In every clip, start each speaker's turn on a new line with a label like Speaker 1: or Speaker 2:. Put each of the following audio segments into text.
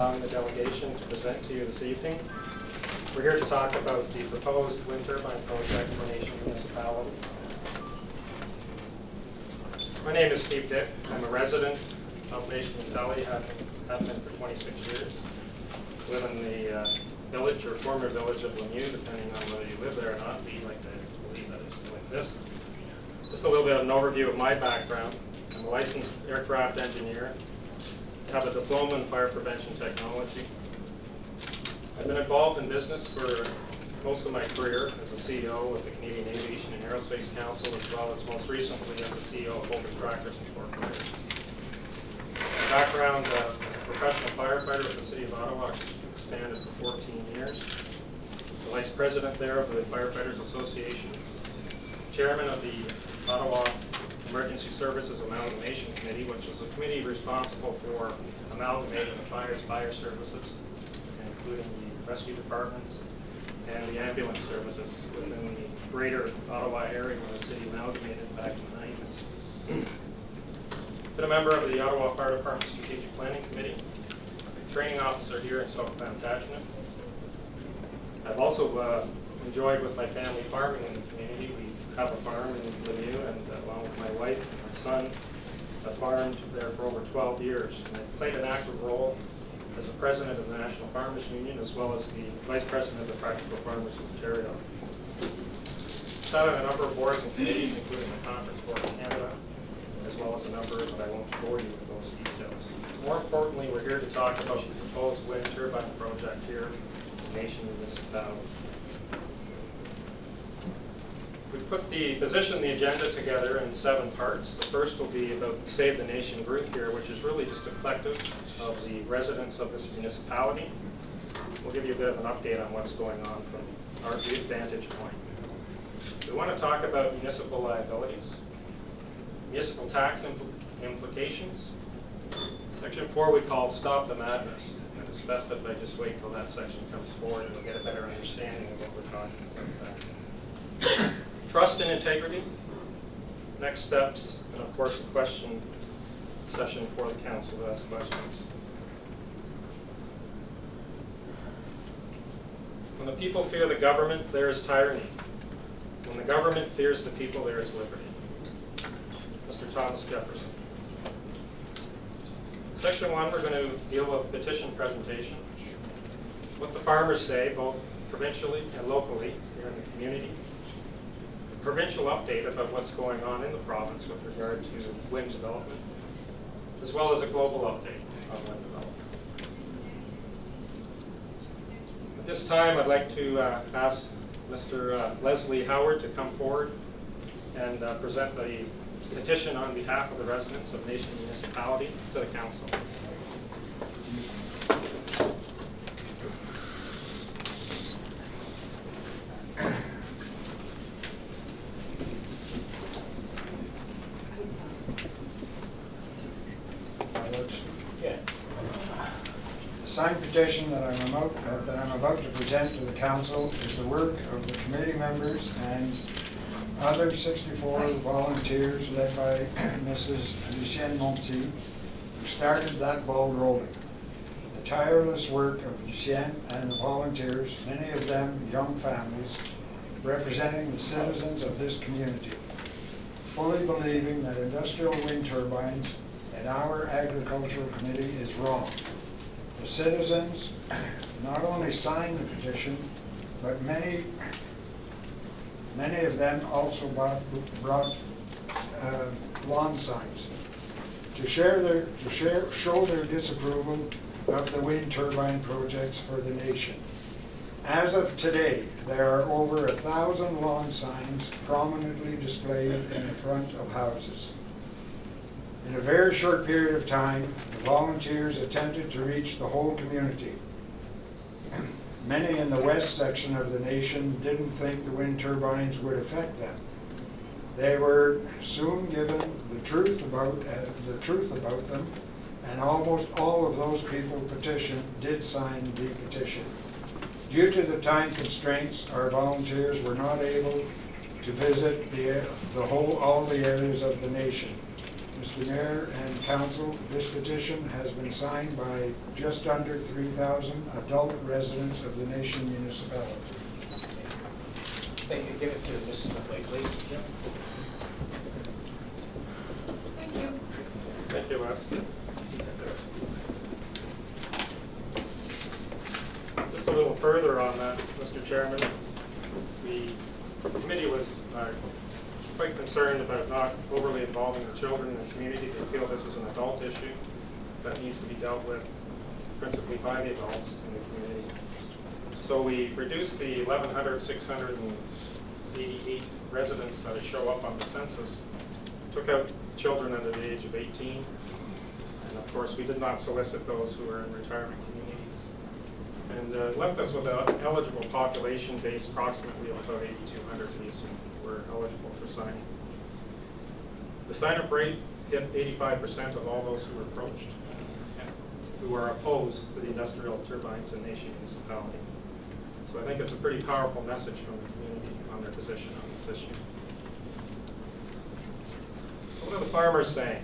Speaker 1: The delegation to present to you this evening. We're here to talk about the proposed wind turbine project for Nation Municipality. My name is Steve Dick. I'm a resident of Nation Municipality, have been for 26 years. Live in the village or former village of Lemieux, depending on whether you live there or not. We like to believe that it still exists. Just a little bit of an overview of my background. I'm a licensed aircraft engineer. I have a diploma in fire prevention technology. I've been involved in business for most of my career as a CEO with the Canadian Aviation and Aerospace Council, as well as most recently as the CEO of Open Tractors Incorporated. My background as a professional firefighter with the City of Ottawa expanded for 14 years. The Vice President there of the Firefighters Association, Chairman of the Ottawa Emergency Services Amalgamation Committee, which is a committee responsible for amalgamating the fire services, including the rescue departments and the ambulance services within the greater Ottawa area when the city amalgamated back in the 90s. Been a member of the Ottawa Fire Department Strategic Planning Committee, a training officer here in South Plantagenet. I've also enjoyed with my family farming in the community. We have a farm in Lemieux, and along with my wife and my son, I farmed there for over 12 years. And I played an active role as the president of the National Farmers Union, as well as the vice president of the Practical Farmers of Ontario. Sat on a number of boards and committees, including the Conference Board of Canada, as well as a number, but I won't bore you with those details. More importantly, we're here to talk about the proposed wind turbine project here in Nation Municipality. We've put the agenda together in 7 parts. The first will be about the Save the Nation group here, which is really just a collective of the residents of this municipality. We'll give you a bit of an update on what's going on from our vantage point. We want to talk about municipal liabilities, municipal tax implications. Section 4 we call Stop the Madness. And it's best if I just wait till that section comes forward and we'll get a better understanding of what we're talking about there. Trust and integrity, next steps, and of course a question session for the council to ask questions. When the people fear the government, there is tyranny. When the government fears the people, there is liberty. Mr. Thomas Jefferson. Section 1, we're going to deal with petition presentation. What the farmers say, both provincially and locally here in the community. Provincial update about what's going on in the province with regard to wind development, as well as a global update on wind development. At this time, I'd like to ask Mr. Leslie Howard to come forward and present the petition on behalf of the residents of Nation Municipality to the Council.
Speaker 2: The signed petition that I'm about to present to the Council is the work of the committee members and other 64 volunteers led by Mrs. Lucienne Monti, who started that ball rolling. The tireless work of Lucienne and the volunteers, many of them young families, representing the citizens of this community, fully believing that industrial wind turbines in our agricultural committee is wrong. The citizens not only signed the petition, but many of them also brought lawn signs to show their disapproval of the wind turbine projects for the nation. As of today, there are over 1,000 lawn signs prominently displayed in the front of houses. In a very short period of time, the volunteers attempted to reach the whole community. Many in the west section of the nation didn't think the wind turbines would affect them. They were soon given the truth about them, and almost all of those people did sign the petition. Due to the time constraints, our volunteers were not able to visit all the areas of the nation. Mr. Mayor and Council, this petition has been signed by just under 3,000 adult residents of the Nation municipality.
Speaker 3: Thank you. Give it to Mrs. McLean, please.
Speaker 4: Thank you.
Speaker 1: Thank you, Wes. Just a little further on that, Mr. Chairman. The committee was quite concerned about not overly involving the children in the community. They feel this is an adult issue that needs to be dealt with principally by the adults in the community. So we reduced the 1,688 residents that show up on the census, took out children under the age of 18, and of course we did not solicit those who are in retirement communities, and left us with an eligible population base approximately of about 8,200 of these who were eligible for signing. The sign-up rate hit 85% of all those who were approached, who are opposed to the industrial turbines in Nation municipality. So I think it's a pretty powerful message from the community on their position on this issue. So what are the farmers saying?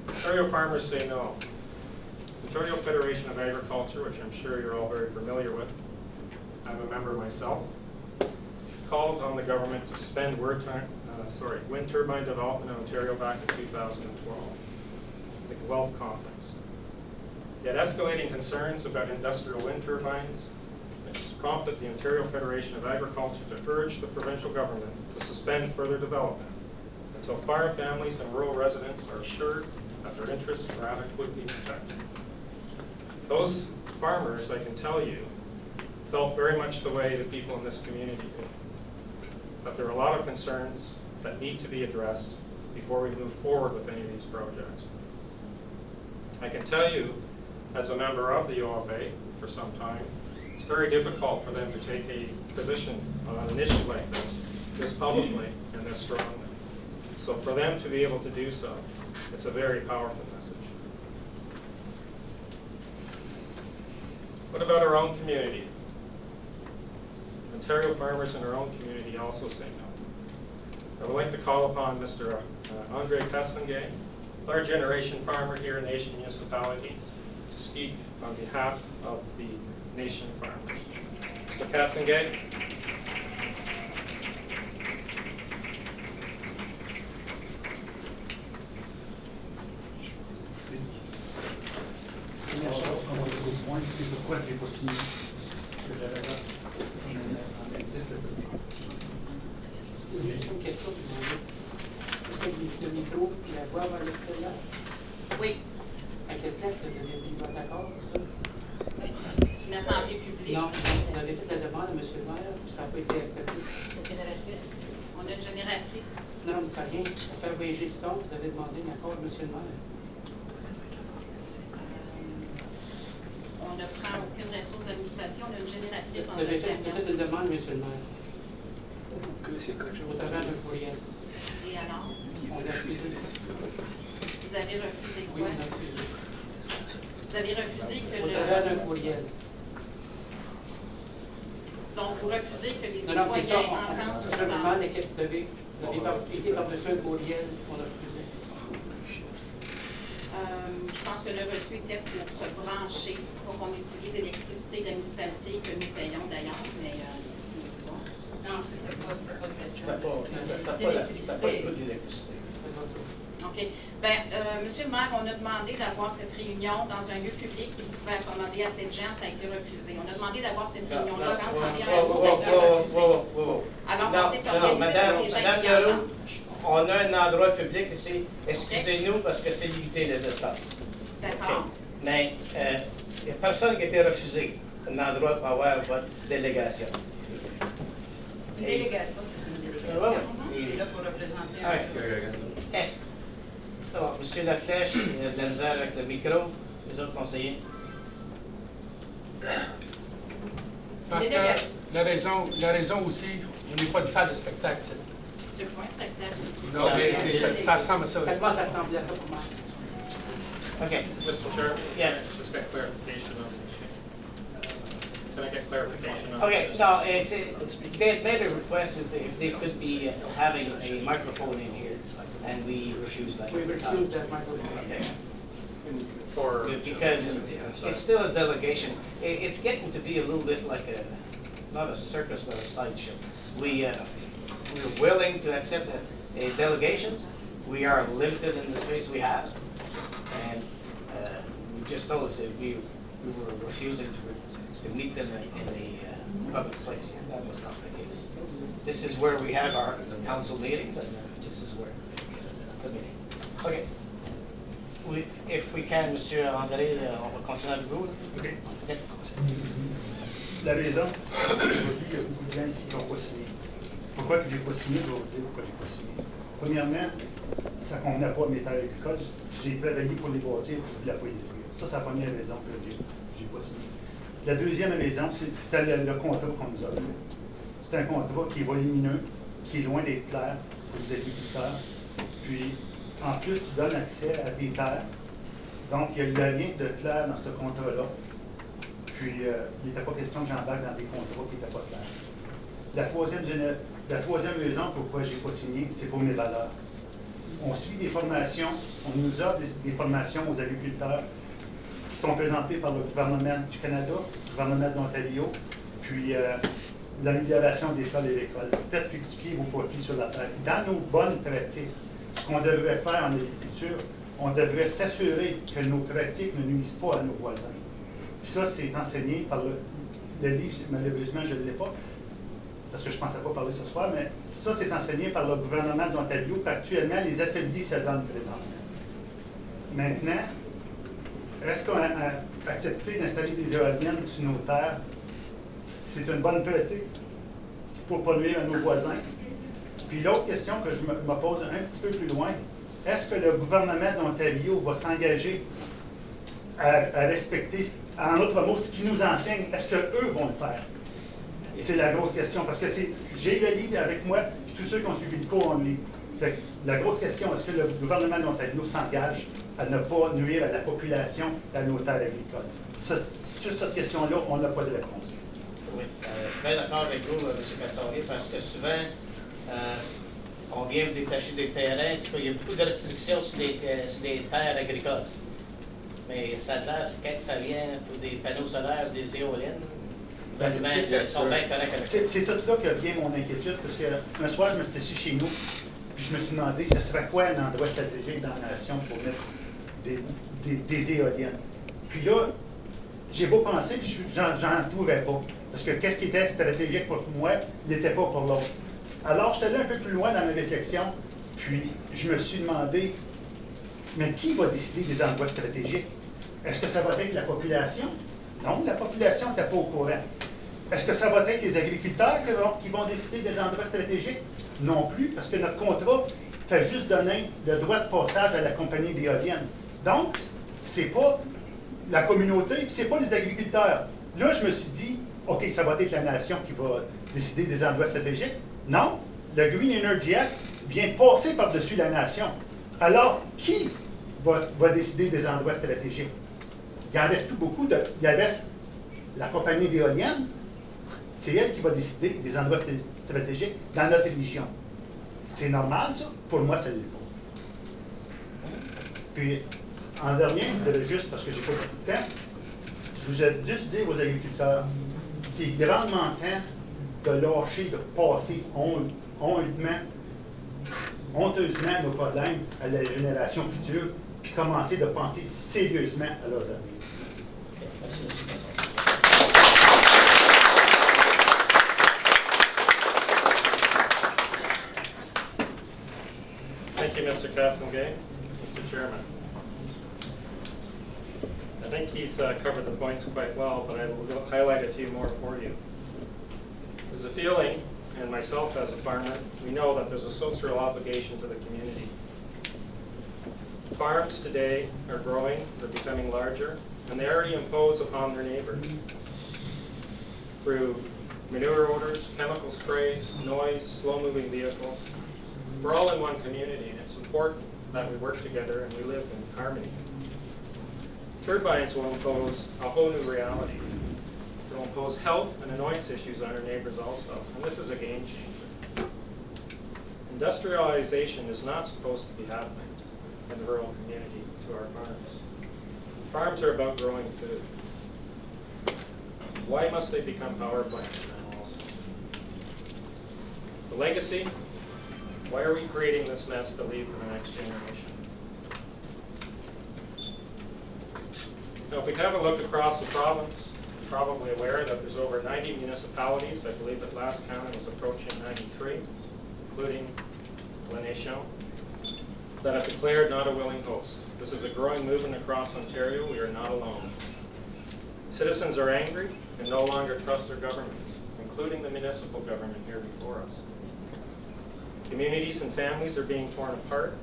Speaker 1: Ontario farmers say no. The Ontario Federation of Agriculture, which I'm sure you're all very familiar with, I'm a member myself, called on the government to suspend wind turbine development in Ontario back in 2012, the Guelph Conference. Yet escalating concerns about industrial wind turbines has prompted the Ontario Federation of Agriculture to urge the provincial government to suspend further development until farm families and rural residents are assured that their interests are adequately protected. Those farmers, I can tell you, felt very much the way the people in this community do. But there are a lot of concerns that need to be addressed before we move forward with any of these projects. I can tell you, as a member of the OFA for some time, it's very difficult for them to take a position on an issue like this publicly and this strongly. So for them to be able to do so, it's a very powerful message. What about our own community? Ontario farmers in our own community also say no. I would like to call upon Mr. Andre Castonguay, third generation farmer here in Nation municipality, to speak on behalf of the Nation farmers. Mr. Castonguay.
Speaker 5: Une question pour vous. Est-ce que le micro et la voix va à l'extérieur?
Speaker 4: Oui.
Speaker 5: À quelle place que vous avez pris votre accord pour ça?
Speaker 4: Une assemblée publique.
Speaker 5: Non, vous avez fait la demande à M. le maire, puis ça n'a pas été accepté.
Speaker 4: Une génératrice. On a une génératrice.
Speaker 5: Non, mais ça fait rien. Pour faire voyager le son, vous avez demandé un accord de M. le maire.
Speaker 4: On ne prend aucune ressource administrative. On a une génératrice en
Speaker 5: Vous avez fait
Speaker 4: général.
Speaker 5: peut-être une demande, M. le maire. Au travers d'un courriel.
Speaker 4: Et alors?
Speaker 5: On l'a refusé.
Speaker 4: Vous avez refusé
Speaker 5: Oui,
Speaker 4: quoi?
Speaker 5: on l'a refusé.
Speaker 4: Vous avez refusé que
Speaker 5: Au travers d'un
Speaker 4: le...
Speaker 5: courriel.
Speaker 4: Donc, vous refusez que les
Speaker 5: Non, non, c'est ça.
Speaker 4: citoyens entendent ce qui
Speaker 5: Je
Speaker 4: se
Speaker 5: me demande
Speaker 4: passe.
Speaker 5: que vous avez été par-dessus un courriel qu'on a refusé.
Speaker 4: Je pense que le refus était pour se brancher, pour qu'on utilise l'électricité de la municipalité que nous payons d'ailleurs, mais c'est bon.
Speaker 6: Non, c'était pas une question.
Speaker 3: C'était pas le prix de l'électricité.
Speaker 4: OK. Bien, Monsieur le maire, on a demandé d'avoir cette réunion dans un lieu public qui pouvait accommoder assez de gens, ça a été refusé. On a demandé d'avoir cette réunion-là quand on vient à vous, ça a été refusé. Alors, on s'est organisé pour les gens
Speaker 3: Madame
Speaker 4: ici
Speaker 3: Leroux,
Speaker 4: avant.
Speaker 3: on a un endroit public ici. Excusez-nous parce que c'est limité les espaces.
Speaker 4: D'accord.
Speaker 3: Mais il n'y a personne qui a été refusé un endroit pour avoir votre délégation.
Speaker 6: Une délégation, c'est une délégation.
Speaker 3: Ouais, ouais.
Speaker 6: Il est là pour représenter un
Speaker 3: Ouais. Est-ce? Alors, Monsieur Laflèche, il y a de la misère avec le micro, les autres conseillers.
Speaker 7: Parce que la raison aussi, on n'est pas une salle de spectacle.
Speaker 4: C'est pas un spectacle.
Speaker 7: Non, mais ça ressemble à ça.
Speaker 5: Tellement ça ressemblait à ça pour moi.
Speaker 3: Okay.
Speaker 1: Mr. Chair?
Speaker 3: Yes.
Speaker 1: Just got clarification on this issue. Can I get clarification on
Speaker 3: Okay,
Speaker 1: this.
Speaker 3: no, they had made a request if they could be having a microphone in here, and we refused that.
Speaker 5: We refused that microphone.
Speaker 3: Okay.
Speaker 1: For,
Speaker 3: Because it's still a delegation. It's getting to be a little bit like not a circus, but a sideshow. We're willing to accept a delegations. We are limited in the space we have. And we just told us that we were refusing to meet them in a public place. And that was not the case. This is where we have our council meetings, and this is where the meeting. Okay. If we can, Monsieur André, on va continuer avec vous.
Speaker 8: OK. La raison, aujourd'hui, il y a beaucoup de gens ici qui n'ont pas signé. Pourquoi que je n'ai pas signé? Je vais vous dire pourquoi je n'ai pas signé. Premièrement, ça ne convenait pas à mes terres agricoles. J'ai travaillé pour les bâtir, je ne voulais pas les détruire. Ça, c'est la première raison que je n'ai pas signé. La deuxième raison, c'était le contrat qu'on nous a donné. C'est un contrat qui est volumineux, qui est loin d'être clair pour les agriculteurs. Puis, en plus, tu donnes accès à des terres. Donc, il n'y a rien de clair dans ce contrat-là. Puis, il n'était pas question que j'embarque dans des contrats qui n'étaient pas clairs. La troisième raison pourquoi je n'ai pas signé, c'est pour mes valeurs. On suit des formations, on nous offre des formations aux agriculteurs qui sont présentées par le gouvernement du Canada, le gouvernement de l'Ontario, puis l'amélioration des sols agricoles. Faites fructifier vos profits sur la terre. Dans nos bonnes pratiques, ce qu'on devrait faire en agriculture, on devrait s'assurer que nos pratiques ne nuisent pas à nos voisins. Puis ça, c'est enseigné par le livre, malheureusement, je ne l'ai pas, parce que je ne pensais pas parler ce soir, mais ça, c'est enseigné par le gouvernement de l'Ontario, qu'actuellement, les ateliers se donnent présentement. Maintenant, est-ce qu'on a accepté d'installer des éoliennes sur nos terres? C'est une bonne pratique pour pas nuire à nos voisins. Puis l'autre question que je me pose un petit peu plus loin, est-ce que le gouvernement d'Ontario va s'engager à respecter, en autre mot, ce qu'ils nous enseignent, est-ce qu'eux vont le faire? C'est la grosse question, parce que j'ai le livre avec moi, puis tous ceux qui ont suivi le cours ont le livre. Fait que la grosse question, est-ce que le gouvernement d'Ontario s'engage à ne pas nuire à la population à nos terres agricoles? Sur cette question-là, on n'a pas de réponse.
Speaker 3: Oui, bien d'accord avec vous, M. Cassorier, parce que souvent, on vient détacher des terrains, il y a beaucoup de restrictions sur des terres agricoles. Mais ça a l'air, quand ça vient pour des panneaux solaires, des éoliennes, ils sont bien corrects avec ça.
Speaker 8: C'est tout là que vient mon inquiétude, parce qu'un soir, je me suis assis chez nous, puis je me suis demandé, ça serait quoi un endroit stratégique dans la nation pour mettre des éoliennes? Puis là, j'ai beau penser, puis j'en trouvais pas. Parce que qu'est-ce qui était stratégique pour moi, n'était pas pour l'autre. Alors, j'étais allé un peu plus loin dans mes réflexions, puis je me suis demandé, mais qui va décider des endroits stratégiques? Est-ce que ça va être la population? Non, la population n'était pas au courant. Est-ce que ça va être les agriculteurs qui vont décider des endroits stratégiques? Non plus, parce que notre contrat fait juste donner le droit de passage à la compagnie d'éoliennes. Donc, c'est pas la communauté, puis c'est pas les agriculteurs. Là, je me suis dit, OK, ça va être la nation qui va décider des endroits stratégiques. Non, le Green Energy Act vient passer par-dessus la nation. Alors, qui va décider des endroits stratégiques? Il en reste plus beaucoup. Il en reste la compagnie d'éoliennes. C'est elle qui va décider des endroits stratégiques dans notre région. C'est normal, ça? Pour moi, ça ne l'est pas. Puis, en dernier, je voudrais juste, parce que j'ai pas beaucoup de temps, je voudrais juste dire aux agriculteurs qu'il est grandement temps de lâcher, de passer honteusement nos problèmes à la génération future, puis commencer de penser sérieusement à leurs avenir.
Speaker 3: Merci, M. Cassorier.
Speaker 1: Thank you, Mr. Castlegate. Mr. Chairman. I think he's covered the points quite well, but I will highlight a few more for you. There's a feeling, and myself as a farmer, we know that there's a social obligation to the community. Farms today are growing, they're becoming larger, and they already impose upon their neighbors through manure odors, chemical sprays, noise, slow-moving vehicles. We're all in one community, and it's important that we work together and we live in harmony. Turbines will impose a whole new reality. It'll impose health and annoyance issues on our neighbors also, and this is a game changer. Industrialization is not supposed to be happening in the rural community to our farms. Farms are about growing food. Why must they become power plants now also? The legacy, why are we creating this mess to leave for the next generation? Now, if we have a look across the province, you're probably aware that there's over 90 municipalities. I believe at last count it was approaching 93, including La Nation, that have declared not a willing host. This is a growing movement across Ontario. We are not alone. Citizens are angry and no longer trust their governments, including the municipal government here before us. Communities and families are being torn apart.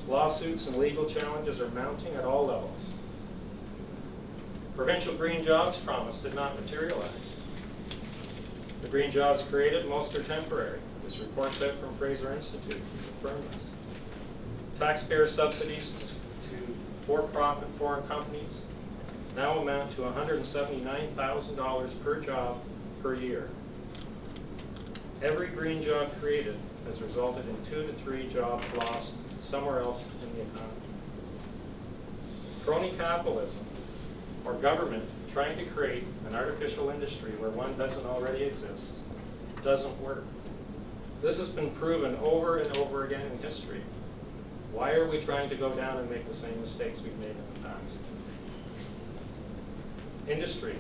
Speaker 1: Lawsuits and legal challenges are mounting at all levels. Provincial green jobs promised did not materialize. The green jobs created, most are temporary. This report's out from Fraser Institute confirmed this. Taxpayer subsidies to for-profit foreign companies now amount to $179,000 per job per year. Every green job created has resulted in 2 to 3 jobs lost somewhere else in the economy. Crony capitalism, or government trying to create an artificial industry where one doesn't already exist, doesn't work. This has been proven over and over again in history. Why are we trying to go down and make the same mistakes we've made in the past? Industry,